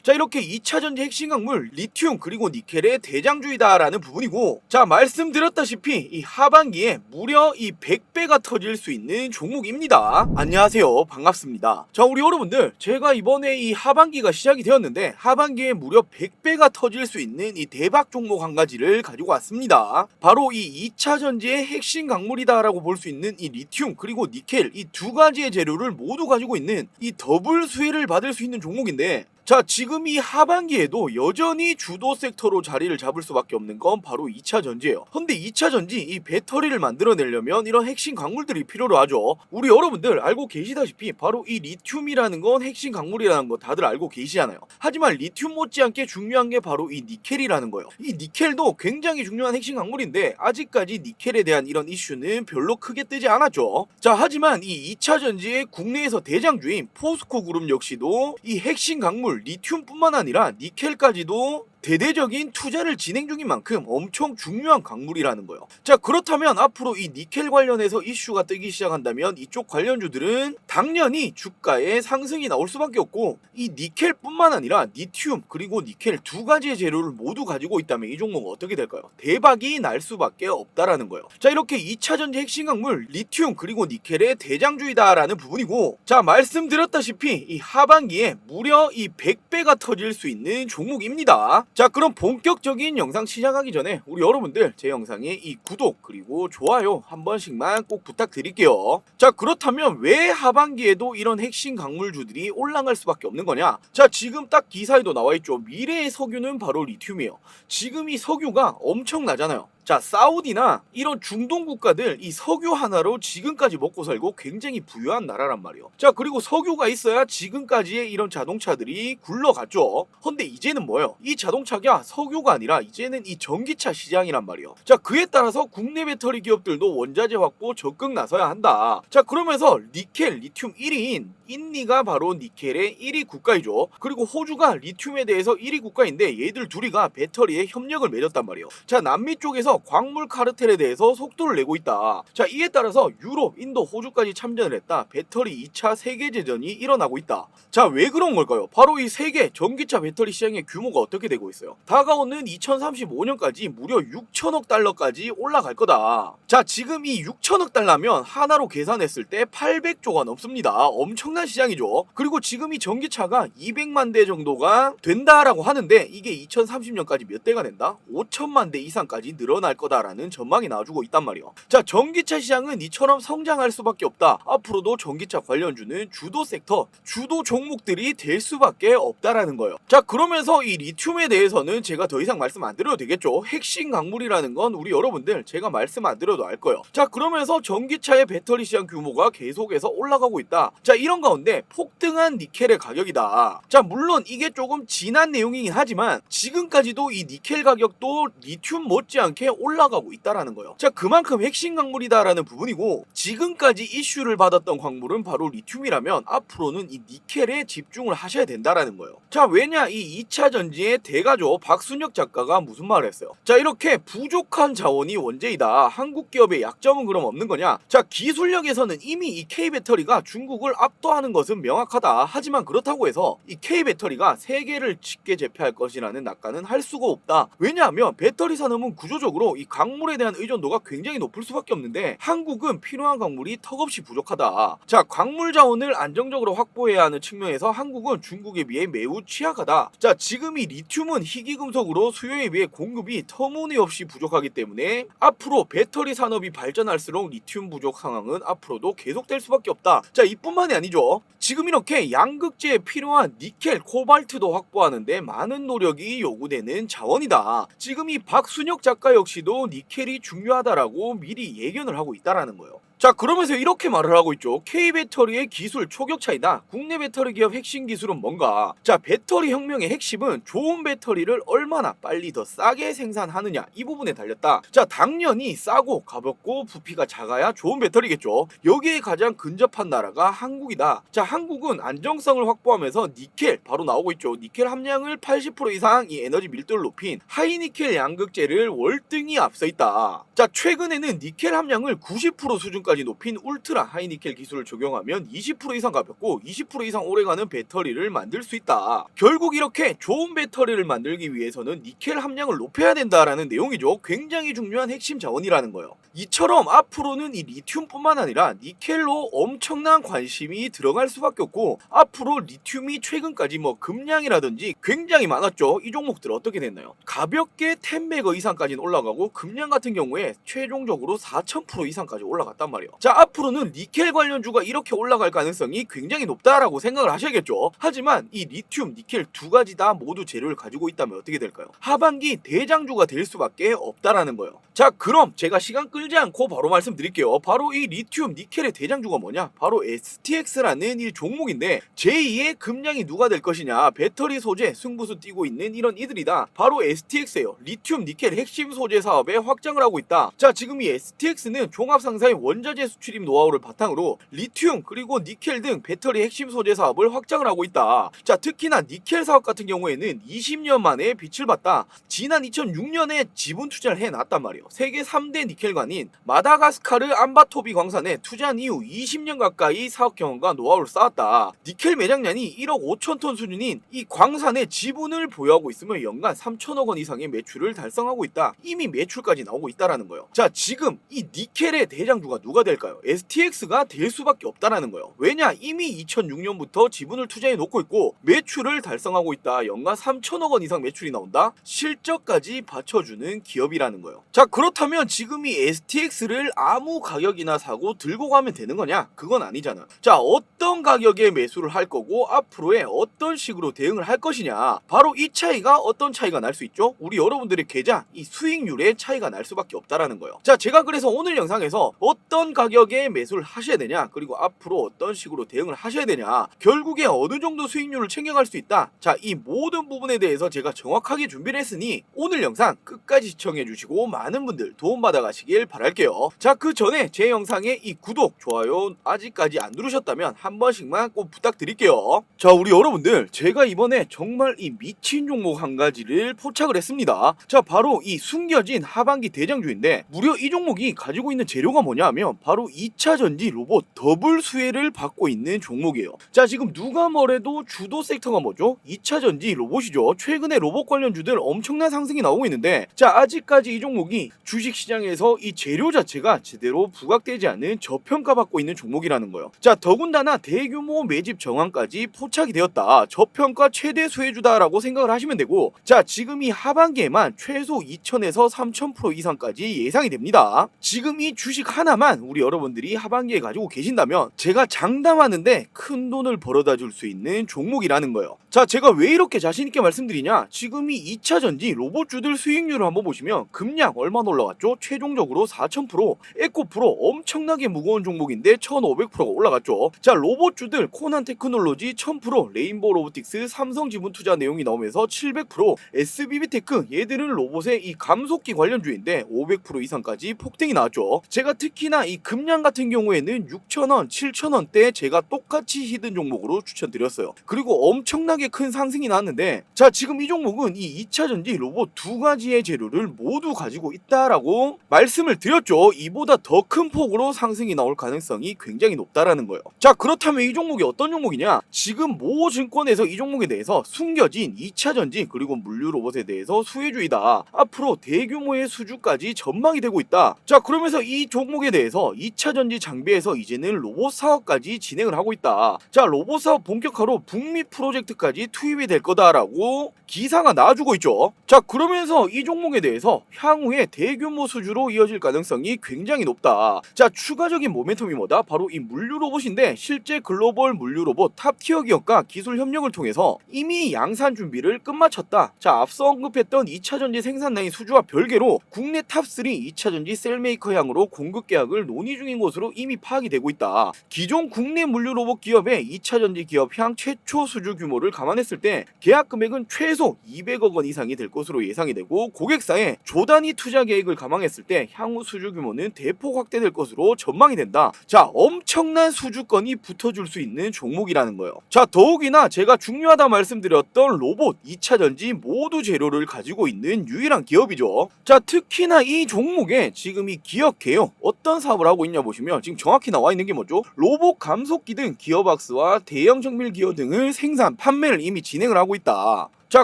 자, 이렇게 2차 전지 핵심 강물 리튬 그리고 니켈의 대장주이다라는 부분이고, 자, 말씀드렸다시피 이 하반기에 무려 이 100배가 터질 수 있는 종목입니다. 안녕하세요, 반갑습니다. 자, 우리 여러분들, 제가 이번에 이 하반기가 시작이 되었는데 하반기에 무려 100배가 터질 수 있는 이 대박 종목 한 가지를 가지고 왔습니다. 바로 이 2차 전지의 핵심 강물이다라고 볼 수 있는 이 리튬 그리고 니켈, 이 두 가지의 재료를 모두 가지고 있는 이 더블 수혜를 받을 수 있는 종목인데, 자, 지금 이 하반기에도 여전히 주도 섹터로 자리를 잡을 수밖에 없는 건 바로 2차 전지예요. 근데 2차 전지 이 배터리를 만들어내려면 이런 핵심 강물들이 필요로 하죠. 우리 여러분들 알고 계시다시피 바로 이 리튬이라는 건 핵심 강물이라는 거 다들 알고 계시잖아요. 하지만 리튬 못지않게 중요한 게 바로 이 니켈이라는 거예요. 이 니켈도 굉장히 중요한 핵심 강물인데 아직까지 니켈에 대한 이런 이슈는 별로 크게 뜨지 않았죠. 자, 하지만 이 2차 전지의 국내에서 대장주인 포스코 그룹 역시도 이 핵심 강물 리튬뿐만 아니라 니켈까지도 대대적인 투자를 진행 중인 만큼 엄청 중요한 강물이라는 거예요. 자, 그렇다면 앞으로 이 니켈 관련해서 이슈가 뜨기 시작한다면 이쪽 관련주들은 당연히 주가에 상승이 나올 수밖에 없고, 이 니켈뿐만 아니라 리튬 그리고 니켈 두 가지의 재료를 모두 가지고 있다면 이 종목은 어떻게 될까요? 대박이 날 수밖에 없다라는 거예요. 자, 이렇게 2차 전지 핵심 강물 리튬 그리고 니켈의 대장주이다라는 부분이고, 자, 말씀드렸다시피 이 하반기에 무려 이 100배가 터질 수 있는 종목입니다. 자, 그럼 본격적인 영상 시작하기 전에 우리 여러분들 제 영상에 이 구독 그리고 좋아요 한 번씩만 꼭 부탁드릴게요. 자, 그렇다면 왜 하반기에도 이런 핵심 강물주들이 올라갈 수밖에 없는 거냐? 자, 지금 딱 기사에도 나와있죠. 미래의 석유는 바로 리튬이에요. 지금 이 석유가 엄청나잖아요. 자, 사우디나 이런 중동 국가들 이 석유 하나로 지금까지 먹고 살고 굉장히 부유한 나라란 말이에요. 자, 그리고 석유가 있어야 지금까지의 이런 자동차들이 굴러갔죠. 근데 이제는 뭐예요? 이 자동차가 석유가 아니라 이제는 이 전기차 시장이란 말이에요. 자, 그에 따라서 국내 배터리 기업들도 원자재 확보 적극 나서야 한다. 자, 그러면서 니켈, 리튬 1위인 인디가 바로 니켈의 1위 국가이죠. 그리고 호주가 리튬에 대해서 1위 국가인데 얘들 둘이가 배터리에 협력을 맺었단 말이에요. 자, 남미 쪽에서 광물 카르텔에 대해서 속도를 내고 있다. 자, 이에 따라서 유럽, 인도, 호주까지 참전을 했다. 배터리 2차 세계대전이 일어나고 있다. 자, 왜 그런 걸까요? 바로 이 세계 전기차 배터리 시장의 규모가 어떻게 되고 있어요? 다가오는 2035년까지 무려 6천억 달러까지 올라갈 거다. 자, 지금 이 6천억 달러면 하나로 계산했을 때 800조가 넘습니다. 엄청난 시장이죠. 그리고 지금 이 전기차가 200만 대 정도가 된다라고 하는데 이게 2030년까지 몇 대가 된다? 5천만 대 이상까지 늘어날 거다라는 전망이 나와주고 있단 말이에요. 자, 전기차 시장은 이처럼 성장할 수밖에 없다. 앞으로도 전기차 관련주는 주도 섹터, 주도 종목들이 될 수밖에 없다라는 거예요. 자, 그러면서 이 리튬에 대해서는 제가 더 이상 말씀 안 드려도 되겠죠. 핵심 강물이라는 건 우리 여러분들 제가 말씀 안 드려도 알 거예요. 자, 그러면서 전기차의 배터리 시장 규모가 계속해서 올라가고 있다. 자, 이런 가운데 폭등한 니켈의 가격이다. 자, 물론 이게 조금 지난 내용이긴 하지만 지금까지도 이 니켈 가격도 리튬 못지않게 올라가고 있다라는 거예요. 자, 그만큼 핵심 강물이다라는 부분이고, 지금까지 이슈를 받았던 광물은 바로 리튬이라면 앞으로는 이 니켈에 집중을 하셔야 된다라는 거예요. 자, 왜냐, 이 2차 전지의 대가죠. 박순혁 작가가 무슨 말을 했어요? 자, 이렇게 부족한 자원이 원재이다. 한국 기업의 약점은 그럼 없는 거냐? 자, 기술력에서는 이미 이 K배터리가 중국을 압도하는 것은 명확하다. 하지만 그렇다고 해서 이 K배터리가 세계를 쉽게 제패할 것이라는 낙관은 할 수가 없다. 왜냐하면 배터리 산업은 구조적으로 이 강물에 대한 의존도가 굉장히 높을 수밖에 없는데 한국은 필요한 강물이 턱없이 부족하다. 자, 광물 자원을 안정적으로 확보해야 하는 측면에서 한국은 중국에 비해 매우 취약하다. 자, 지금 이 리튬은 희귀금속으로 수요에 비해 공급이 터무니없이 부족하기 때문에 앞으로 배터리 산업이 발전할수록 리튬 부족 상황은 앞으로도 계속될 수밖에 없다. 자, 이뿐만이 아니죠. 지금 이렇게 양극재에 필요한 니켈, 코발트도 확보하는데 많은 노력이 요구되는 자원이다. 지금 이 박순혁 작가 역시도 니켈이 중요하다라고 미리 예견을 하고 있다라는 거예요. 자, 그러면서 이렇게 말을 하고 있죠. K배터리의 기술 초격차이다. 국내 배터리 기업 핵심 기술은 뭔가? 자, 배터리 혁명의 핵심은 좋은 배터리를 얼마나 빨리 더 싸게 생산하느냐, 이 부분에 달렸다. 자, 당연히 싸고 가볍고 부피가 작아야 좋은 배터리겠죠. 여기에 가장 근접한 나라가 한국이다. 자, 한국은 안정성을 확보하면서 니켈, 바로 나오고 있죠. 니켈 함량을 80% 이상 이 에너지 밀도를 높인 하이니켈 양극재를 월등히 앞서 있다. 자, 최근에는 니켈 함량을 90% 수준까지 기술까지 높인 울트라 하이니켈 기술을 적용하면 20% 이상 가볍고 20% 이상 오래가는 배터리를 만들 수 있다. 결국 이렇게 좋은 배터리를 만들기 위해서는 니켈 함량을 높여야 된다라는 내용이죠. 굉장히 중요한 핵심 자원이라는 거예요. 이처럼 앞으로는 이 리튬뿐만 아니라 니켈로 엄청난 관심이 들어갈 수밖에 없고, 앞으로 리튬이 최근까지 금량이라든지 굉장히 많았죠. 이 종목들 어떻게 됐나요? 가볍게 10배거 이상까지는 올라가고 금량 같은 경우에 최종적으로 4000% 이상까지 올라갔단 말이에요. 자, 앞으로는 니켈 관련주가 이렇게 올라갈 가능성이 굉장히 높다라고 생각을 하셔야겠죠. 하지만 이 리튬, 니켈 두 가지 다 모두 재료를 가지고 있다면 어떻게 될까요? 하반기 대장주가 될 수밖에 없다라는 거예요. 자, 그럼 제가 시간 끌지 않고 바로 말씀드릴게요. 바로 이 리튬, 니켈의 대장주가 뭐냐? 바로 STX라는 이 종목인데, 제2의 금량이 누가 될 것이냐? 배터리 소재 승부수 뛰고 있는 이런 이들이다. 바로 STX예요. 리튬, 니켈 핵심 소재 사업에 확장을 하고 있다. 자, 지금 이 STX는 종합상사의 원자재 수출입 노하우를 바탕으로 리튬 그리고 니켈 등 배터리 핵심 소재 사업을 확장을 하고 있다. 자, 특히나 니켈 사업 같은 경우에는 20년 만에 빛을 봤다. 지난 2006년에 지분 투자를 해놨단 말이에요. 세계 3대 니켈관인 마다가스카르 암바토비 광산에 투자한 이후 20년 가까이 사업 경험과 노하우를 쌓았다. 니켈 매장량이 1억 5천 톤 수준인 이 광산에 지분을 보유하고 있으며 연간 3천억 원 이상의 매출을 달성하고 있다. 이미 매출까지 나오고 있다라는 거예요. 자, 지금 이 니켈의 대장주가 누가 될까요? STX가 될 수밖에 없다라는 거예요. 왜냐? 이미 2006년부터 지분을 투자해 놓고 있고 매출을 달성하고 있다. 연간 3천억 원 이상 매출이 나온다. 실적까지 받쳐주는 기업이라는 거예요. 자, 그렇다면 지금 이 STX를 아무 가격이나 사고 들고 가면 되는 거냐? 그건 아니잖아. 자, 어떤 가격에 매수를 할 거고 앞으로의 어떤 식으로 대응을 할 것이냐? 바로 이 차이가 어떤 차이가 날 수 있죠? 우리 여러분들의 계좌, 이 수익률의 차이가 날 수밖에 없다라는 거예요. 자, 제가 그래서 오늘 영상에서 어떤 가격에 매수를 하셔야 되냐, 그리고 앞으로 어떤 식으로 대응을 하셔야 되냐, 결국에 어느 정도 수익률을 챙겨갈 수 있다. 자, 이 모든 부분에 대해서 제가 정확하게 준비를 했으니 오늘 영상 끝까지 시청해 주시고 많은 분들 도움받아 가시길 바랄게요. 자, 그 전에 제 영상에 이 구독, 좋아요 아직까지 안 누르셨다면 한 번씩만 꼭 부탁드릴게요. 자, 우리 여러분들, 제가 이번에 정말 이 미친 종목 한 가지를 포착을 했습니다. 자, 바로 이 숨겨진 하반기 대장주인데, 무려 이 종목이 가지고 있는 재료가 뭐냐 하면 바로 2차전지 로봇 더블 수혜를 받고 있는 종목이에요. 자, 지금 누가 뭐래도 주도 섹터가 뭐죠? 2차전지 로봇이죠. 최근에 로봇 관련주들 엄청난 상승이 나오고 있는데, 자, 아직까지 이 종목이 주식시장에서 이 재료 자체가 제대로 부각되지 않는 저평가받고 있는 종목이라는 거예요. 자, 더군다나 대규모 매집 정황까지 포착이 되었다. 저평가 최대 수혜주다라고 생각을 하시면 되고, 자, 지금 이 하반기에만 최소 2000에서 3000% 이상까지 예상이 됩니다. 지금 이 주식 하나만 우리 여러분들이 하반기에 가지고 계신다면 제가 장담하는데 큰 돈을 벌어다 줄 수 있는 종목이라는 거예요. 자, 제가 왜 이렇게 자신있게 말씀드리냐? 지금 이 2차전지 로봇주들 수익률을 한번 보시면 금량 얼마나 올라갔죠? 최종적으로 4000%, 에코프로 엄청나게 무거운 종목인데 1500%가 올라갔죠. 자, 로봇주들 코난 테크놀로지 1000%, 레인보우 로보틱스, 삼성 지분 투자 내용이 나오면서 700%, SBB테크 얘들은 로봇의 이 감속기 관련주인데 500% 이상까지 폭등이 나왔죠. 제가 특히나 이 금량 같은 경우에는 6,000원, 7,000원대 제가 똑같이 히든 종목으로 추천드렸어요. 그리고 엄청나게 큰 상승이 나왔는데, 자, 지금 이 종목은 이 2차전지 로봇 두 가지의 재료를 모두 가지고 있다라고 말씀을 드렸죠. 이보다 더 큰 폭으로 상승이 나올 가능성이 굉장히 높다라는 거예요. 자, 그렇다면 이 종목이 어떤 종목이냐? 지금 모 증권에서 이 종목에 대해서 숨겨진 2차전지 그리고 물류 로봇에 대해서 수혜주이다. 앞으로 대규모의 수주까지 전망이 되고 있다. 자, 그러면서 이 종목에 대해서 2차전지 장비에서 이제는 로봇 사업까지 진행을 하고 있다. 자, 로봇 사업 본격화로 북미 프로젝트까지 투입이 될 거다라고 기사가 나와주고 있죠. 자, 그러면서 이 종목에 대해서 향후에 대규모 수주로 이어질 가능성이 굉장히 높다. 자, 추가적인 모멘텀이 뭐다? 바로 이 물류 로봇인데, 실제 글로벌 물류 로봇 탑티어 기업과 기술 협력을 통해서 이미 양산 준비를 끝마쳤다. 자, 앞서 언급했던 2차전지 생산 라인 수주와 별개로 국내 탑3 2차전지 셀메이커 향으로 공급 계약을 논의 중인 것으로 이미 파악이 되고 있다. 기존 국내 물류 로봇 기업의 2차전지 기업 향 최초 수주 규모를 감안했을 때 계약 금액은 최소 200억 원 이상이 될 것으로 예상이 되고, 고객사의 조단위 투자 계획을 감안했을 때 향후 수주 규모는 대폭 확대될 것으로 전망이 된다. 자, 엄청난 수주권이 붙어줄 수 있는 종목이라는 거예요. 자, 더욱이나 제가 중요하다 말씀드렸던 로봇, 2차전지 모두 재료를 가지고 있는 유일한 기업이죠. 자, 특히나 이 종목에 지금 이 기억해요. 어떤 사업을 사업을 하고 있냐 보시면 지금 정확히 나와 있는 게 뭐죠? 로봇 감속기 등 기어박스와 대형 정밀 기어 등을 생산, 판매를 이미 진행을 하고 있다. 자,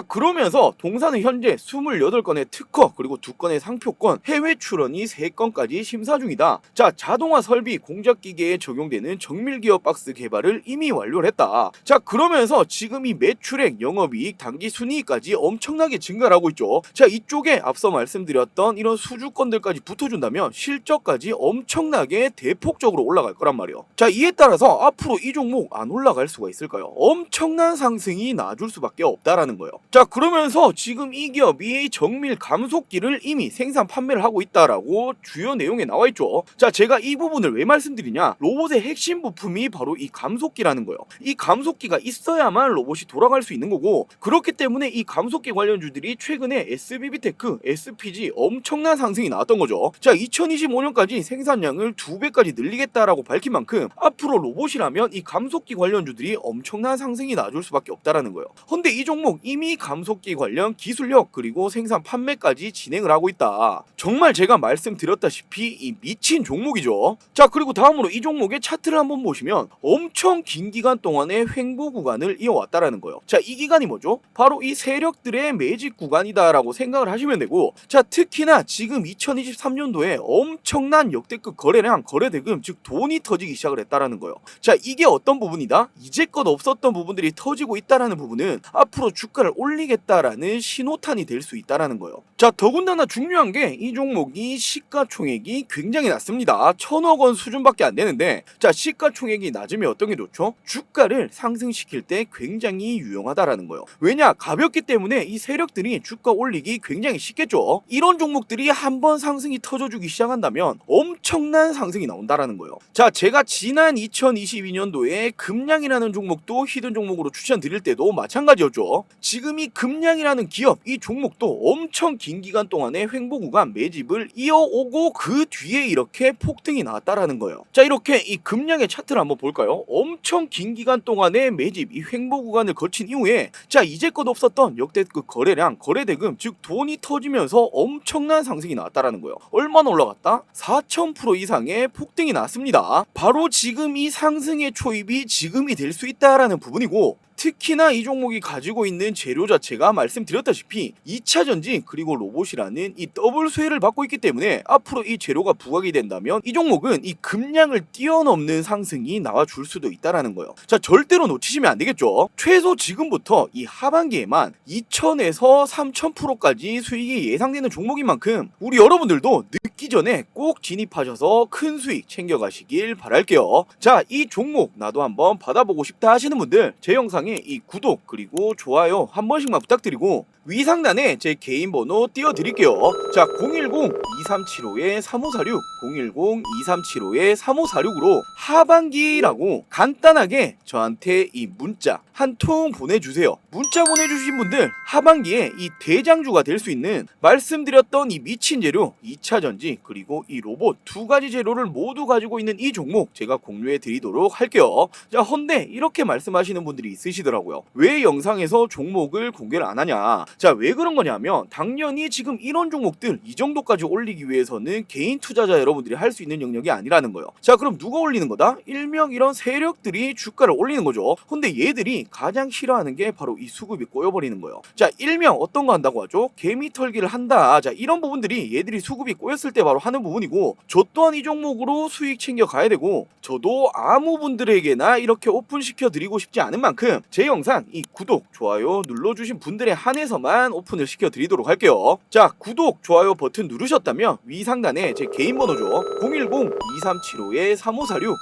그러면서 동사는 현재 28건의 특허 그리고 2건의 상표권, 해외 출원이 3건까지 심사 중이다. 자, 자동화 설비 공작 기계에 적용되는 정밀 기어박스 개발을 이미 완료를 했다. 자, 그러면서 지금 이 매출액, 영업이익, 당기 순이익까지 엄청나게 증가를 하고 있죠. 자, 이쪽에 앞서 말씀드렸던 이런 수주권들까지 붙어준다면 실적까지 엄청나게 대폭적으로 올라갈 거란 말이에요. 자, 이에 따라서 앞으로 이 종목 안 올라갈 수가 있을까요? 엄청난 상승이 나줄 수밖에 없다라는 거예요. 자, 그러면서 지금 이 기업이 정밀 감속기를 이미 생산 판매를 하고 있다라고 주요 내용에 나와 있죠. 자, 제가 이 부분을 왜 말씀드리냐? 로봇의 핵심 부품이 바로 이 감속기라는 거예요. 이 감속기가 있어야만 로봇이 돌아갈 수 있는 거고, 그렇기 때문에 이 감속기 관련주들이 최근에 SBB테크, SPG 엄청난 상승이 나왔던 거죠. 자, 2025년까지 생산량을 2배까지 늘리겠다라고 밝힌 만큼 앞으로 로봇이라면 이 감속기 관련주들이 엄청난 상승이 나줄 수밖에 없다라는 거예요. 근데 이 종목 이미 감속기 관련 기술력 그리고 생산 판매까지 진행을 하고 있다. 정말 제가 말씀드렸다시피 이 미친 종목이죠. 자, 그리고 다음으로 이 종목의 차트를 한번 보시면 엄청 긴 기간 동안의 횡보 구간을 이어왔다라는 거예요. 자, 이 기간이 뭐죠? 바로 이 세력들의 매집 구간이다라고 생각을 하시면 되고, 자, 특히나 지금 2023년도에 엄청난 역대급 거래량, 거래대금, 즉 돈이 터지기 시작을 했다라는 거예요. 자, 이게 어떤 부분이다? 이제껏 없었던 부분들이 터지고 있다라는 부분은 앞으로 주가를 올리겠다라는 신호탄이 될 수 있다라는 거예요. 자, 더군다나 중요한 게 이 종목이 시가총액이 굉장히 낮습니다. 1000억 원 수준밖에 안 되는데, 자, 시가총액이 낮으면 어떤 게 좋죠? 주가를 상승시킬 때 굉장히 유용하다라는 거예요. 왜냐? 가볍기 때문에 이 세력들이 주가 올리기 굉장히 쉽겠죠. 이런 종목들이 한번 상승이 터져주기 시작한다면 엄청난 상승이 나온다라는 거예요. 자, 제가 지난 2022년도에 금량이라는 종목도 히든 종목으로 추천드릴 때도 마찬가지였죠. 지금 이 금량이라는 기업, 이 종목도 엄청 긴 기간 동안의 횡보 구간 매집을 이어오고 그 뒤에 이렇게 폭등이 나왔다라는 거예요. 자, 이렇게 이 금량의 차트를 한번 볼까요? 엄청 긴 기간 동안의 매집, 이 횡보 구간을 거친 이후에, 자, 이제껏 없었던 역대급 거래량, 거래대금, 즉 돈이 터지면서 엄청난 상승이 나왔다라는 거예요. 얼마나 올라갔다? 4000% 이상의 폭등이 났습니다. 바로 지금 이 상승의 초입이 지금이 될 수 있다라는 부분이고, 특히나 이 종목이 가지고 있는 재료 자체가 말씀드렸다시피 2차 전지 그리고 로봇이라는 이 더블 수혜를 받고 있기 때문에 앞으로 이 재료가 부각이 된다면 이 종목은 이 금량을 뛰어넘는 상승이 나와줄 수도 있다라는 거예요. 자, 절대로 놓치시면 안 되겠죠. 최소 지금부터 이 하반기에만 2000에서 3000%까지 수익이 예상되는 종목인 만큼 우리 여러분들도 늦기 전에 꼭 진입하셔서 큰 수익 챙겨가시길 바랄게요. 자, 이 종목 나도 한번 받아보고 싶다 하시는 분들 제 영상에 이 구독 그리고 좋아요 한 번씩만 부탁드리고 위 상단에 제 개인 번호 띄워드릴게요. 자, 010-2375-3546 010-2375-3546으로 하반기라고 간단하게 저한테 이 문자 한 통 보내주세요. 문자 보내주신 분들 하반기에 이 대장주가 될 수 있는 말씀드렸던 이 미친 재료 2차 전지 그리고 이 로봇 두 가지 재료를 모두 가지고 있는 이 종목 제가 공유해 드리도록 할게요. 자, 헌데 이렇게 말씀하시는 분들이 있으시더라고요. 왜 영상에서 종목을 공개를 안 하냐? 자, 왜 그런 거냐면 당연히 지금 이런 종목들 이 정도까지 올리기 위해서는 개인 투자자 여러분들이 할 수 있는 영역이 아니라는 거예요. 자, 그럼 누가 올리는 거다? 일명 이런 세력들이 주가를 올리는 거죠. 근데 얘들이 가장 싫어하는 게 바로 이 수급이 꼬여버리는 거예요. 자, 일명 어떤 거 한다고 하죠? 개미 털기를 한다. 자, 이런 부분들이 얘들이 수급이 꼬였을 때 바로 하는 부분이고, 저 또한 이 종목으로 수익 챙겨 가야 되고, 저도 아무 분들에게나 이렇게 오픈시켜 드리고 싶지 않은 만큼 제 영상 이 구독, 좋아요 눌러주신 분들에 한해서만 오픈을 시켜 드리도록 할게요. 자, 구독, 좋아요 버튼 누르셨다면 위 상단에 제 개인 번호죠. 010-2375-3546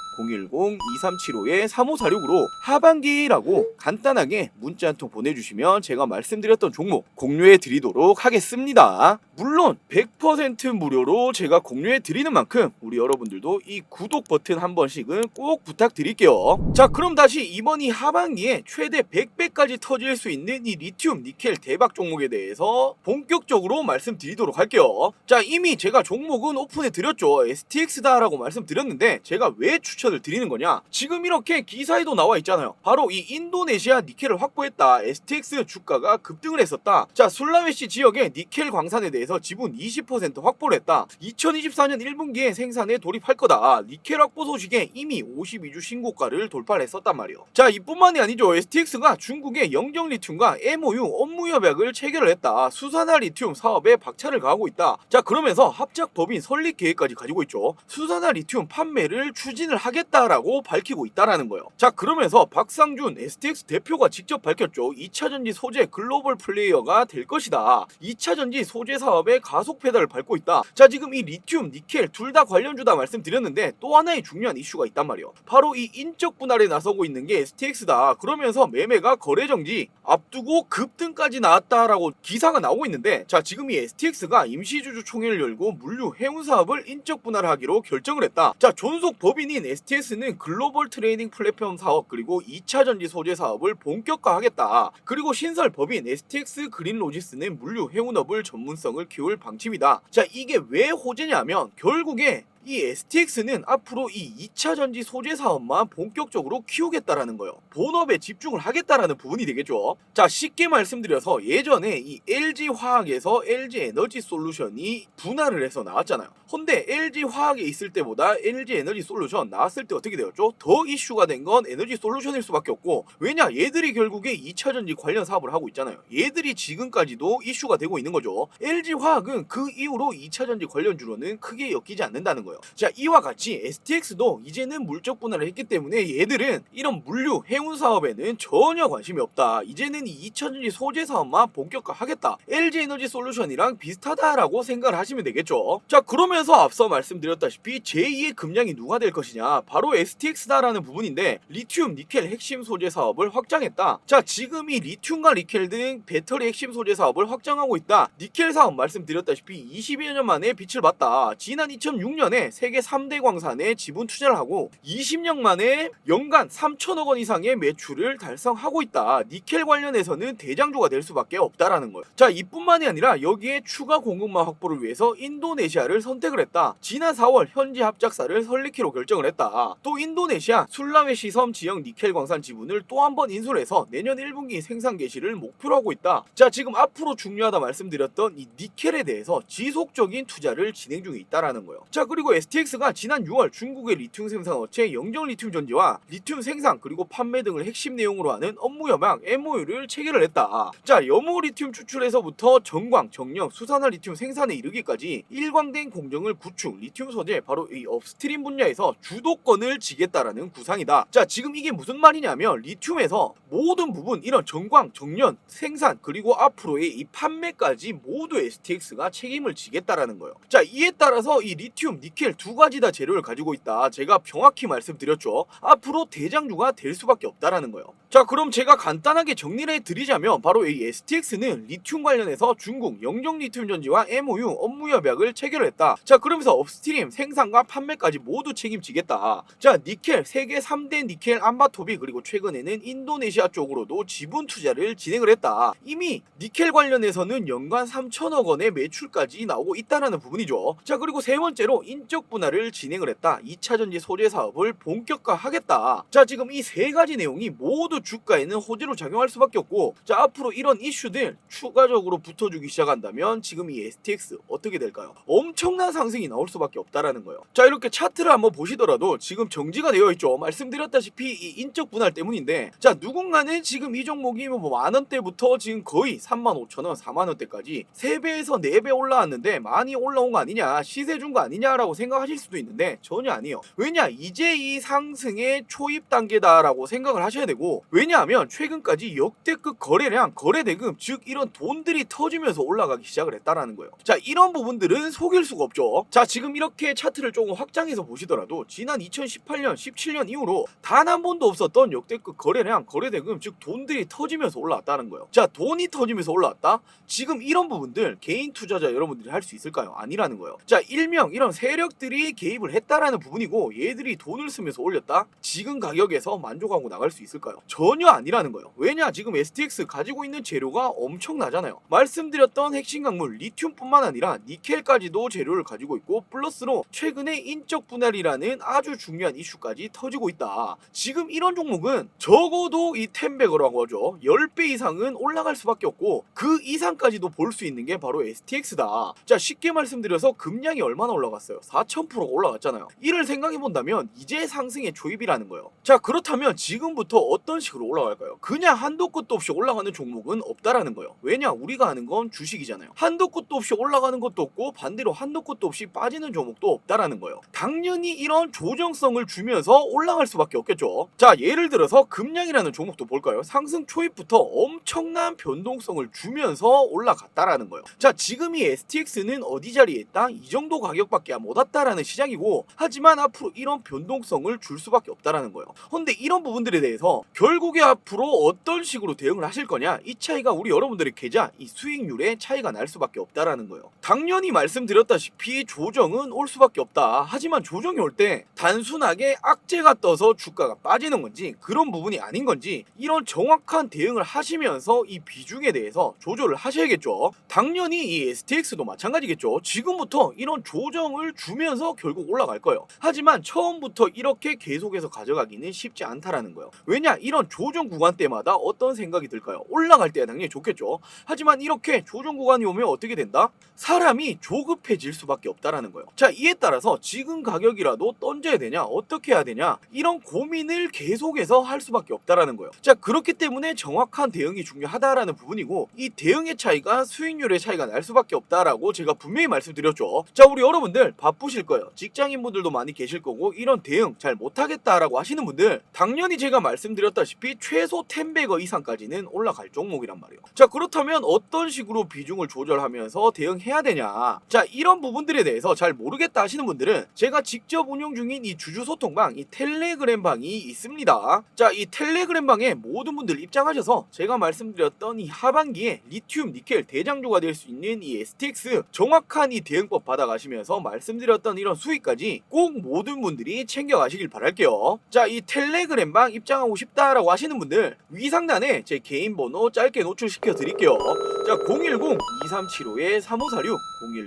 010-2375-3546으로 하반기라고 간단하게 문자 한 통 보내주시면 제가 말씀드렸던 종목 공유해 드리도록 하겠습니다. 물론 100% 무료로 제가 공유해 드리는 만큼 우리 여러분들도 이 구독 버튼 한 번씩은 꼭 부탁드릴게요. 자, 그럼 다시 이번 이 하반기에 최대 100배까지 터질 수 있는 이 리튬 니켈 대박 종목에 대해서 본격적으로 말씀드리도록 할게요. 자, 이미 제가 종목은 오픈해 드렸죠. STX다라고 말씀드렸는데 제가 왜 추천을 드리는 거냐, 지금 이렇게 기사에도 나와 있잖아요. 바로 이 인도네시아 니켈을 확보했다, STX 주가가 급등을 했었다. 자, 술라웨시 지역의 니켈 광산에 대해서 지분 20% 확보를 했다. 2024년 1분기에 생산에 돌입할 거다. 니켈 확보 소식에 이미 52주 신고가를 돌파를 했었단 말이에요. 자, 이뿐만이 아니죠. STX가 중국의 영정 리튬과 MOU 업무 협약을 체결을 했다. 수산화 리튬 사업에 박차를 가하고 있다. 자, 그러면서 합작 법인 설립 계획까지 가지고 있죠. 수산화 리튬 판매를 추진을 하겠다라고 밝히고 있다라는 거예요. 자, 그러면서 박상준 STX 대표가 직접 밝혔죠. 2차전지 소재 글로벌 플레이어가 될 것이다. 2차전지 소재 사업에 가속 페달을 밟고 있다. 자, 지금 이 리튬, 니켈 둘 다 관련주다 말씀드렸는데 또 하나의 중요한 이슈가 있단 말이에요. 바로 이 인적 분할에 나서고 있는 게 STX다. 그러면서 매매가 거래 정지 앞두고 급등까지 나왔다라고 기사가 나오고 있는데, 자, 지금 이 STX가 임시주주 총회를 열고 물류 해운 사업을 인적 분할하기로 결정을 했다. 자, 존속 법인인 STS는 글로벌 트레이딩 플랫폼 사업 그리고 2차 전지 소재 사업을 본격화하겠다. 그리고 신설 법인 STX 그린 로지스는 물류 해운업을 전문성을 키울 방침이다. 자, 이게 왜 호재냐면 결국에 이 STX는 앞으로 이 2차 전지 소재 사업만 본격적으로 키우겠다라는 거예요. 본업에 집중을 하겠다라는 부분이 되겠죠. 자, 쉽게 말씀드려서 예전에 이 LG화학에서 LG에너지솔루션이 분할을 해서 나왔잖아요. 근데 LG화학에 있을 때보다 LG에너지솔루션 나왔을 때 어떻게 되었죠? 더 이슈가 된 건 에너지솔루션일 수밖에 없고, 왜냐, 얘들이 결국에 2차 전지 관련 사업을 하고 있잖아요. 얘들이 지금까지도 이슈가 되고 있는 거죠. LG화학은 그 이후로 2차 전지 관련주로는 크게 엮이지 않는다는 거예요. 자, 이와 같이 STX도 이제는 물적 분할을 했기 때문에 얘들은 이런 물류 해운 사업에는 전혀 관심이 없다. 이제는 이 2차전지 소재 사업만 본격화하겠다. LG에너지솔루션이랑 비슷하다라고 생각을 하시면 되겠죠. 자, 그러면서 앞서 말씀드렸다시피 제2의 금량이 누가 될 것이냐, 바로 STX다라는 부분인데, 리튬 니켈 핵심 소재 사업을 확장했다. 자, 지금 이 리튬과 니켈 등 배터리 핵심 소재 사업을 확장하고 있다. 니켈 사업 말씀드렸다시피 20여 년 만에 빛을 봤다. 지난 2006년에 세계 3대 광산에 지분 투자를 하고 20년 만에 연간 3천억 원 이상의 매출을 달성하고 있다. 니켈 관련해서는 대장주가 될 수밖에 없다라는 거예요. 자, 이뿐만이 아니라 여기에 추가 공급망 확보를 위해서 인도네시아를 선택을 했다. 지난 4월 현지 합작사를 설립키로 결정을 했다. 또 인도네시아 술라웨시 섬 지역 니켈 광산 지분을 또 한 번 인수를 해서 내년 1분기 생산 개시를 목표로 하고 있다. 자, 지금 앞으로 중요하다 말씀드렸던 이 니켈에 대해서 지속적인 투자를 진행 중에 있다라는 거예요. 자, 그리고 STX가 지난 6월 중국의 리튬 생산 업체 영정 리튬 전지와 리튬 생산 그리고 판매 등을 핵심 내용으로 하는 업무 협약 MOU를 체결을 했다. 자, 염호 리튬 추출에서부터 정광, 정령, 수산화 리튬 생산에 이르기까지 일관된 공정을 구축, 리튬 소재 바로 이 업스트림 분야에서 주도권을 지겠다라는 구상이다. 자, 지금 이게 무슨 말이냐면 리튬에서 모든 부분 이런 정광, 정년, 생산 그리고 앞으로의 이 판매까지 모두 STX가 책임을 지겠다라는 거예요. 자, 이에 따라서 이 리튬, 니켈 두 가지 다 재료를 가지고 있다. 제가 정확히 말씀드렸죠. 앞으로 대장주가 될 수밖에 없다라는 거예요. 자, 그럼 제가 간단하게 정리를 해드리자면 바로 이 STX는 리튬 관련해서 중국 영정 리튬 전지와 MOU 업무 협약을 체결을 했다. 자, 그러면서 업스트림 생산과 판매까지 모두 책임지겠다. 자, 니켈 세계 3대 니켈 암바토비 그리고 최근에는 인도네시아 쪽으로도 지분 투자를 진행을 했다. 이미 니켈 관련해서는 연간 3천억 원의 매출까지 나오고 있다라는 부분이죠. 자, 그리고 세 번째로 인적 분할을 진행을 했다. 2차 전지 소재 사업을 본격화하겠다. 자, 지금 이 세 가지 내용이 모두 주가에는 호재로 작용할 수밖에 없고, 자, 앞으로 이런 이슈들 추가적으로 붙어주기 시작한다면 지금 이 STX 어떻게 될까요? 엄청난 상승이 나올 수밖에 없다라는 거예요. 자, 이렇게 차트를 한번 보시더라도 지금 정지가 되어 있죠. 말씀드렸다시피 이 인적 분할 때문인데, 자, 누군가는 지금 이 종목이 뭐 만원대부터 지금 거의 35,000원, 4만원대까지 3배에서 4배 올라왔는데 많이 올라온 거 아니냐, 시세 준 거 아니냐라고 생각하실 수도 있는데 전혀 아니에요. 왜냐, 이제 이 상승의 초입 단계다라고 생각을 하셔야 되고, 왜냐하면 최근까지 역대급 거래량, 거래대금, 즉 이런 돈들이 터지면서 올라가기 시작을 했다라는 거예요. 자, 이런 부분들은 속일 수가 없죠. 있겠죠. 자, 지금 이렇게 차트를 조금 확장해서 보시더라도 지난 2018년, 17년 이후로 단 한 번도 없었던 역대급 거래량, 거래대금, 즉 돈들이 터지면서 올라왔다는 거예요. 자, 돈이 터지면서 올라왔다? 지금 이런 부분들 개인 투자자 여러분들이 할 수 있을까요? 아니라는 거예요. 자, 일명 이런 세력들이 개입을 했다라는 부분이고 얘들이 돈을 쓰면서 올렸다? 지금 가격에서 만족하고 나갈 수 있을까요? 전혀 아니라는 거예요. 왜냐? 지금 STX 가지고 있는 재료가 엄청나잖아요. 말씀드렸던 핵심 광물 리튬뿐만 아니라 니켈까지도 재료를 가지고 있고 플러스로 최근에 인적 분할이라는 아주 중요한 이슈까지 터지고 있다. 지금 이런 종목은 적어도 이 10배거라고 하죠. 10배 이상은 올라갈 수밖에 없고 그 이상까지도 볼 수 있는 게 바로 STX다. 자, 쉽게 말씀드려서 금량이 얼마나 올라갔어요? 4000%가 올라갔잖아요. 이를 생각해 본다면 이제 상승의 초입이라는 거예요. 자, 그렇다면 지금부터 어떤 식으로 올라갈까요? 그냥 한도 끝도 없이 올라가는 종목은 없다라는 거예요. 왜냐? 우리가 아는 건 주식이잖아요. 한도 끝도 없이 올라가는 것도 없고 반대로 한도 끝도 없이 빠지는 종목도 없다라는 거예요. 당연히 이런 조정성을 주면서 올라갈 수밖에 없겠죠. 자, 예를 들어서 금량이라는 종목도 볼까요? 상승 초입부터 엄청난 변동성을 주면서 올라갔다라는 거예요. 자, 지금 이 STX는 어디 자리에 있다? 이 정도 가격밖에 못 왔다라는 시장이고 하지만 앞으로 이런 변동성을 줄 수밖에 없다라는 거예요. 근데 이런 부분들에 대해서 결국에 앞으로 어떤 식으로 대응을 하실 거냐? 이 차이가 우리 여러분들의 계좌, 이 수익률에 차이가 날 수밖에 없다라는 거예요. 당연히 말씀드렸다시피 조정은 올 수밖에 없다. 하지만 조정이 올 때 단순하게 악재가 떠서 주가가 빠지는 건지 그런 부분이 아닌 건지 이런 정확한 대응을 하시면서 이 비중에 대해서 조절을 하셔야겠죠. 당연히 이 STX도 마찬가지겠죠. 지금부터 이런 조정을 주면서 결국 올라갈 거예요. 하지만 처음부터 이렇게 계속해서 가져가기는 쉽지 않다라는 거예요. 왜냐? 이런 조정 구간 때마다 어떤 생각이 들까요? 올라갈 때야 당연히 좋겠죠. 하지만 이렇게 조정 구간이 오면 어떻게 된다? 사람이 조급해질 수밖에 없다라는 거예요. 자, 이에 따라서 지금 가격이라도 던져야 되냐? 어떻게 해야 되냐? 이런 고민을 계속해서 할 수밖에 없다라는 거예요. 자, 그렇기 때문에 정확한 대응이 중요하다라는 부분이고 이 대응의 차이가 수익률의 차이가 날 수밖에 없다라고 제가 분명히 말씀드렸죠. 자, 우리 여러분들 바쁘실 거예요. 직장인분들도 많이 계실 거고 이런 대응 잘 못하겠다라고 하시는 분들 당연히 제가 말씀드렸다시피 최소 10배거 이상까지는 올라갈 종목이란 말이에요. 자, 그렇다면 어떤 식으로 비중을 조절하면서 대응해야 되냐? 자, 이런 부분들에 대해서 잘 모르겠다 하시는 분들은 제가 직접 운영 중인 이 주주소통방, 이 텔레그램 방이 있습니다. 자, 이 텔레그램 방에 모든 분들 입장하셔서 제가 말씀드렸던 이 하반기에 리튬, 니켈 대장주가 될 수 있는 이 STX 정확한 이 대응법 받아가시면서 말씀드렸던 이런 수익까지 꼭 모든 분들이 챙겨가시길 바랄게요. 자, 이 텔레그램 방 입장하고 싶다라고 하시는 분들 위 상단에 제 개인 번호 짧게 노출시켜 드릴게요. 자, 010-2375-3546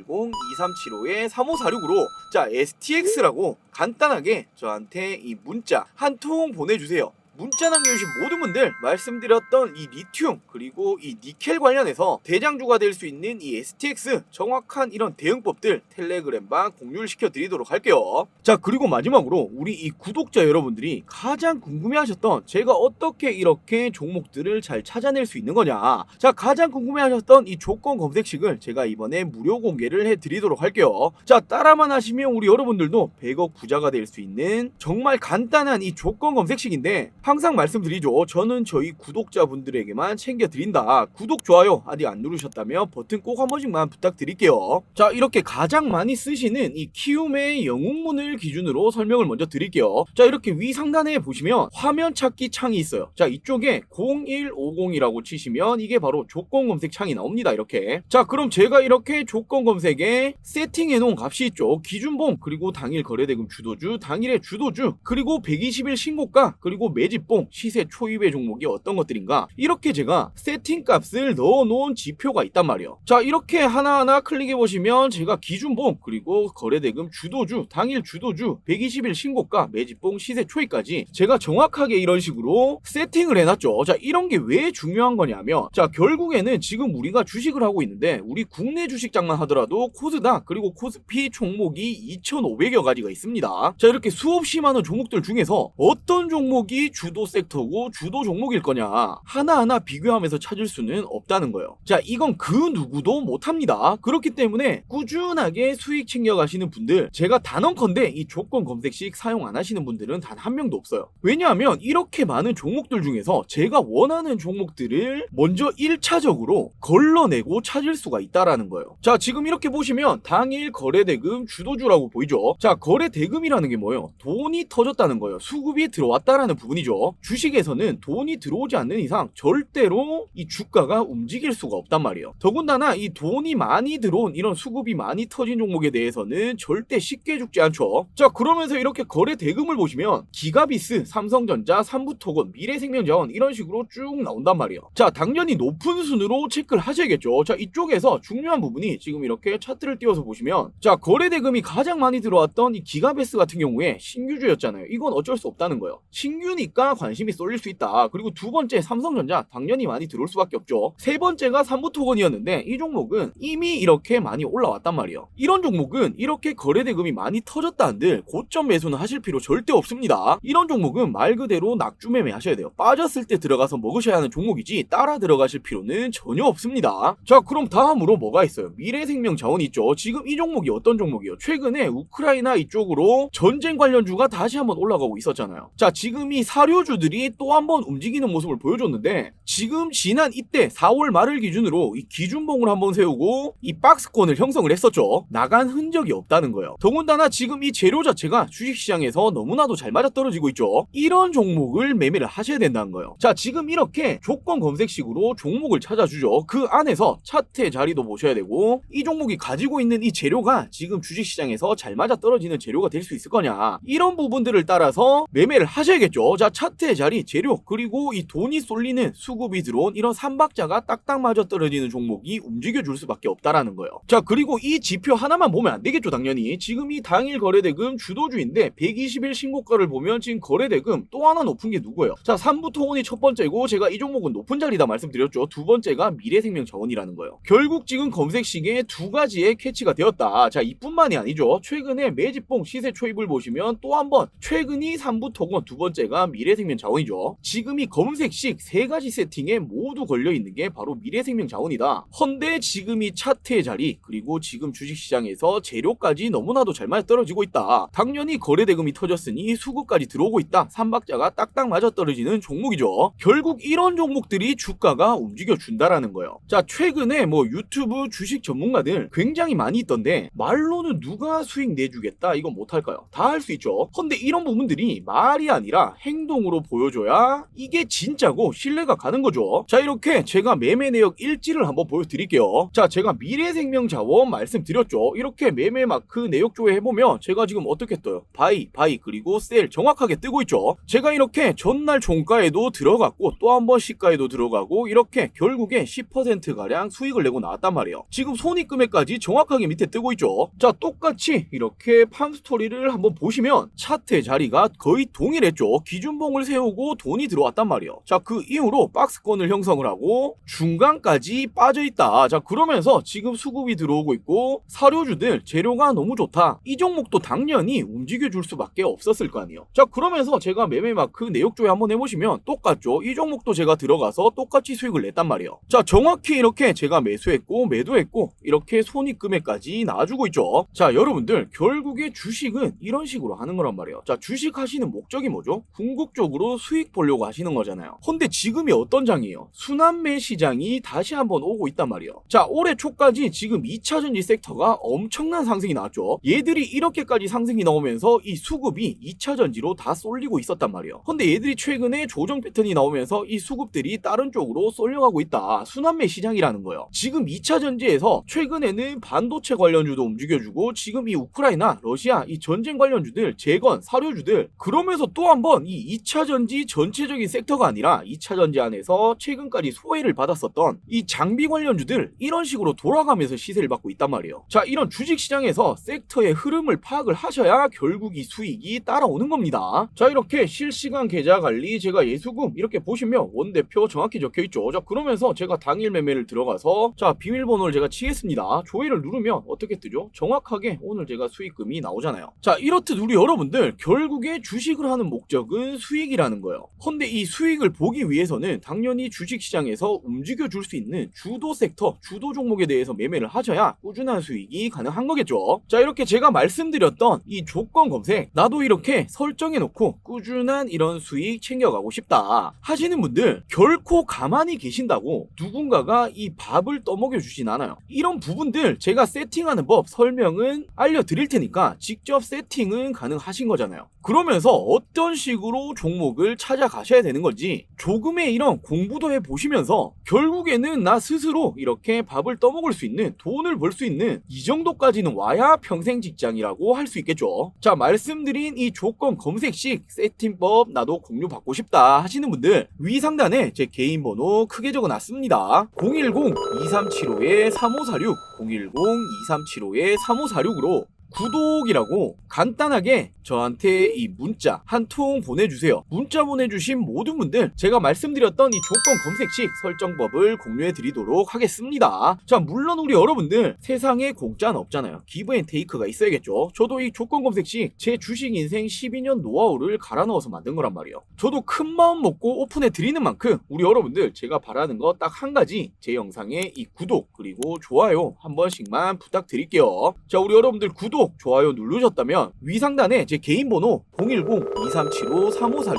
010-2375-3546으로 자, STX라고 간단하게 저한테 이 문자 한 통 보내주세요. 문자 남겨주신 모든 분들 말씀드렸던 이 리튬 그리고 이 니켈 관련해서 대장주가 될 수 있는 이 STX 정확한 이런 대응법들 텔레그램방 공유를 시켜드리도록 할게요. 자, 그리고 마지막으로 우리 이 구독자 여러분들이 가장 궁금해하셨던 제가 어떻게 이렇게 종목들을 잘 찾아낼 수 있는 거냐, 자, 가장 궁금해하셨던 이 조건 검색식을 제가 이번에 무료 공개를 해드리도록 할게요. 자, 따라만 하시면 우리 여러분들도 100억 부자가 될 수 있는 정말 간단한 이 조건 검색식인데 항상 말씀드리죠. 저는 저희 구독자분들에게만 챙겨드린다. 구독, 좋아요 아직 안 누르셨다면 버튼 꼭 한 번씩만 부탁드릴게요. 자, 이렇게 가장 많이 쓰시는 이 키움의 영웅문을 기준으로 설명을 먼저 드릴게요. 자, 이렇게 위 상단에 보시면 화면 찾기 창이 있어요. 자, 이쪽에 0150이라고 치시면 이게 바로 조건 검색 창이 나옵니다. 이렇게. 자, 그럼 제가 이렇게 조건 검색에 세팅해 놓은 값이 있죠. 기준봉, 그리고 당일 거래대금 주도주, 당일의 주도주, 그리고 120일 신고가, 그리고 매집봉, 시세 초입의 종목이 어떤 것들인가, 이렇게 제가 세팅값을 넣어놓은 지표가 있단 말이에요. 자, 이렇게 하나하나 클릭해보시면 제가 기준봉, 그리고 거래대금 주도주, 당일 주도주, 120일 신고가, 매집봉, 시세 초입까지 제가 정확하게 이런 식으로 세팅을 해놨죠. 자, 이런 게 왜 중요한 거냐면, 자, 결국에는 지금 우리가 주식을 하고 있는데 우리 국내 주식장만 하더라도 코스닥 그리고 코스피 종목이 2,500여 가지가 있습니다. 자, 이렇게 수없이 많은 종목들 중에서 어떤 종목이 주 주도 섹터고 주도 종목일 거냐 하나하나 비교하면서 찾을 수는 없다는 거예요. 자, 이건 그 누구도 못합니다. 그렇기 때문에 꾸준하게 수익 챙겨가시는 분들, 제가 단언컨대 이 조건 검색식 사용 안 하시는 분들은 단 한 명도 없어요. 왜냐하면 이렇게 많은 종목들 중에서 제가 원하는 종목들을 먼저 1차적으로 걸러내고 찾을 수가 있다라는 거예요. 자, 지금 이렇게 보시면 당일 거래대금 주도주라고 보이죠. 자, 거래대금이라는 게 뭐예요? 돈이 터졌다는 거예요. 수급이 들어왔다라는 부분이죠. 주식에서는 돈이 들어오지 않는 이상 절대로 이 주가가 움직일 수가 없단 말이에요. 더군다나 이 돈이 많이 들어온 이런 수급이 많이 터진 종목에 대해서는 절대 쉽게 죽지 않죠. 자, 그러면서 이렇게 거래대금을 보시면 기가비스, 삼성전자, 삼부토건, 미래생명자원 이런 식으로 쭉 나온단 말이에요. 자, 당연히 높은 순으로 체크를 하셔야겠죠. 자, 이쪽에서 중요한 부분이 지금 이렇게 차트를 띄워서 보시면, 자, 거래대금이 가장 많이 들어왔던 이 기가베스 같은 경우에 신규주였잖아요. 이건 어쩔 수 없다는 거예요. 신규니까 관심이 쏠릴 수 있다. 그리고 두 번째 삼성전자 당연히 많이 들어올 수밖에 없죠. 세 번째가 삼부토건이었는데 이 종목은 이미 이렇게 많이 올라왔단 말이에요. 이런 종목은 이렇게 거래대금이 많이 터졌다 한들 고점 매수는 하실 필요 절대 없습니다. 이런 종목은 말 그대로 낙주 매매 하셔야 돼요. 빠졌을 때 들어가서 먹으셔야 하는 종목이지 따라 들어가실 필요는 전혀 없습니다. 자, 그럼 다음으로 뭐가 있어요? 미래생명자원이 있죠. 지금 이 종목이 어떤 종목이에요? 최근에 우크라이나 이쪽으로 전쟁 관련주가 다시 한번 올라가고 있었잖아요. 자, 지금 이 사료주들이 또 한번 움직이는 모습을 보여줬는데, 지금 지난 이때 4월 말을 기준으로 이 기준봉을 한번 세우고 이 박스권을 형성을 했었죠. 나간 흔적이 없다는 거예요. 더군다나 지금 이 재료 자체가 주식시장에서 너무나도 잘 맞아떨어지고 있죠. 이런 종목을 매매를 하셔야 된다는 거예요. 자, 지금 이렇게 조건 검색식으로 종목을 찾아주죠. 그 안에서 차트의 자리도 보셔야 되고, 이 종목이 가지고 있는 이 재료가 지금 주식시장에서 잘 맞아떨어지는 재료가 될 수 있을 거냐, 이런 부분들을 따라서 매매를 하셔야겠죠. 자, 차트의 자리, 재료, 그리고 이 돈이 쏠리는 수급이 들어온 이런 삼박자가 딱딱 맞아떨어지는 종목이 움직여줄 수밖에 없다라는 거예요. 자, 그리고 이 지표 하나만 보면 안 되겠죠. 당연히 지금 이 당일 거래대금 주도주인데 120일 신고가를 보면 지금 거래대금 또 하나 높은 게 누구예요? 자, 삼부통운이 첫 번째고, 제가 이 종목은 높은 자리다 말씀드렸죠. 두 번째가 미래생명자원이라는 거예요. 결국 지금 검색식에 두 가지의 캐치가 되었다. 자, 이뿐만이 아니죠. 최근에 매집봉 시세 초입을 보시면 또 한 번 최근이 삼부통운, 두 번째가 미래생명자원이죠. 지금 이 검색식 세 가지 세팅에 모두 걸려있는 게 바로 미래생명자원이다. 헌데 지금 이 차트의 자리, 그리고 지금 주식시장에서 재료까지 너무나도 잘 맞아떨어지고 있다. 당연히 거래대금이 터졌으니 수급까지 들어오고 있다. 삼박자가 딱딱 맞아떨어지는 종목이죠. 결국 이런 종목들이 주가가 움직여준다라는 거예요. 자, 최근에 뭐 유튜브 주식 전문가들 굉장히 많이 있던데, 말로는 누가 수익 내주겠다 이건 못할까요? 다 할 수 있죠. 근데 이런 부분들이 말이 아니라 행동으로 보여줘야 이게 진짜고 신뢰가 가는 거죠. 자, 이렇게 제가 매매 내역 일지를 한번 보여드릴게요. 자, 제가 미래생명자원 말씀드렸죠. 이렇게 매매 마크 내역 조회 해보면 제가 지금 어떻게 떠요? 바이 그리고 셀 정확하게 뜨고 있죠. 제가 이렇게 전날 종가에도 들어갔고 또 한 번 시가에도 들어가고, 이렇게 결국에 10%가량 수익을 내고 나왔단 말이에요. 지금 손익금액까지 정확하게 밑에 뜨고 있죠. 자, 똑같이 이렇게 팜스토리를 한번 보시면 차트의 자리가 거의 동일했죠. 기준봉을 세우고 돈이 들어왔단 말이에요. 자, 그 이후로 박스권을 형성을 하고 중간까지 빠져있다. 자, 그러면서 지금 수급이 들어오고 있고 사료주들 재료가 너무 좋다. 이 종목도 당연히 움직여줄 수밖에 없었을 거 아니에요. 자, 그러면서 제가 매매마크 내역조회 한번 해보시면 똑같죠. 이 종목도 제가 들어가서 똑같이 수익을 냈단 말이에요. 자, 정확히 이렇게 제가 매수했고 매도했고 이렇게 손익금액까지 나와주고 있죠. 자, 여러분들 결국에 주식은 이런 식으로 하는 거란 말이에요. 자, 주식 하시는 목적이 뭐죠? 궁극적으로 수익 보려고 하시는 거잖아요. 근데 지금이 어떤 장이에요? 순환매 시장이 다시 한번 오고 있단 말이에요. 자, 올해 초까지 지금 2차전지 섹터가 엄청난 상승이 나왔죠. 얘들이 이렇게까지 상승이 나오면서 이 수급이 2차전지로 다 쏠리고 있었단 말이에요. 근데 얘들이 최근에 조정 패턴이 나오면서 이 수급들이 다른 쪽으로 쏠려가고 있다. 순환매 시장이라는 거예요. 지금 2차전지에서 최근에는 반도체 관련주도 움직여주고, 지금 이 우크라이나, 러시아 이 전쟁 관련주들, 재건, 사료주들, 그러면서 또 한 번 이 2차전지 전체적인 섹터가 아니라 2차전지 안에서 최근까지 소외를 받았었던 이 장비 관련주들, 이런 식으로 돌아가면서 시세를 받고 있단 말이에요. 자, 이런 주식시장에서 섹터의 흐름을 파악을 하셔야 결국 이 수익이 따라오는 겁니다. 자, 이렇게 실시간 계좌 관리, 제가 예수금 이렇게 보시면 원대표 정확히 적혀있죠. 자, 그러면서 제가 당일 매매를 들어가서 자, 비밀번호를 제가 치겠습니다. 조회를 누르면 어떻게 뜨죠? 정확하게 오늘 제가 수익금이 나오잖아요. 자, 이렇듯 우리 여러분들 결국에 주식을 하는 목적은 수익이라는 거예요. 근데 이 수익을 보기 위해서는 당연히 주식시장에서 움직여줄 수 있는 주도 섹터, 주도 종목에 대해서 매매를 하셔야 꾸준한 수익이 가능한 거겠죠. 자, 이렇게 제가 말씀드렸던 이 조건 검색, 나도 이렇게 설정해놓고 꾸준한 이런 수익 챙겨가고 싶다 하시는 분들, 결코 가만히 계신다고 누군가가 이 밥을 떠먹여 주진 않아요. 이런 부분들 제가 세팅하는 법 설명은 알려드릴 테니까 직접 세팅은 가능하신 거잖아요. 그러면서 어떤 식으로 종목을 찾아가셔야 되는 건지 조금의 이런 공부도 해보시면서 결국에는 나 스스로 이렇게 밥을 떠먹을 수 있는, 돈을 벌 수 있는 이 정도까지는 와야 평생 직장이라고 할 수 있겠죠. 자, 말씀드린 이 조건 검색식 세팅법 나도 공유 받고 싶다 하시는 분들, 위 상단에 제 개인 번호 크게 적어놨습니다. 010-2375-3546 010-2375-3546으로 구독이라고 간단하게 저한테 이 문자 한 통 보내주세요. 문자 보내주신 모든 분들 제가 말씀드렸던 이 조건 검색식 설정법을 공유해 드리도록 하겠습니다. 자, 물론 우리 여러분들 세상에 공짜는 없잖아요. 기브 앤 테이크가 있어야겠죠. 저도 이 조건 검색식 제 주식 인생 12년 노하우를 갈아 넣어서 만든 거란 말이에요. 저도 큰 마음 먹고 오픈해 드리는 만큼 우리 여러분들 제가 바라는 거 딱 한 가지, 제 영상에 이 구독 그리고 좋아요 한 번씩만 부탁드릴게요. 자, 우리 여러분들 구독 좋아요 누르셨다면 위 상단에 제 개인 번호 010-2375-3546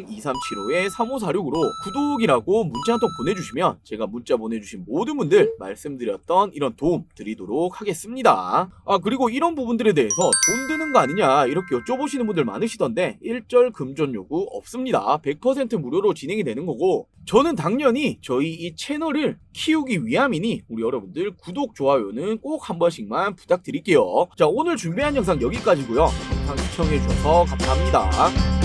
010-2375-3546으로 구독이라고 문자 한 통 보내주시면 제가 문자 보내주신 모든 분들 말씀드렸던 이런 도움 드리도록 하겠습니다. 아, 그리고 이런 부분들에 대해서 돈 드는 거 아니냐 이렇게 여쭤보시는 분들 많으시던데 일절 금전 요구 없습니다. 100% 무료로 진행이 되는 거고, 저는 당연히 저희 이 채널을 키우기 위함이니 우리 여러분들 구독, 좋아요는 꼭 한 번씩만 부탁드릴게요. 자, 오늘 준비한 영상 여기까지고요. 영상 시청해주셔서 감사합니다.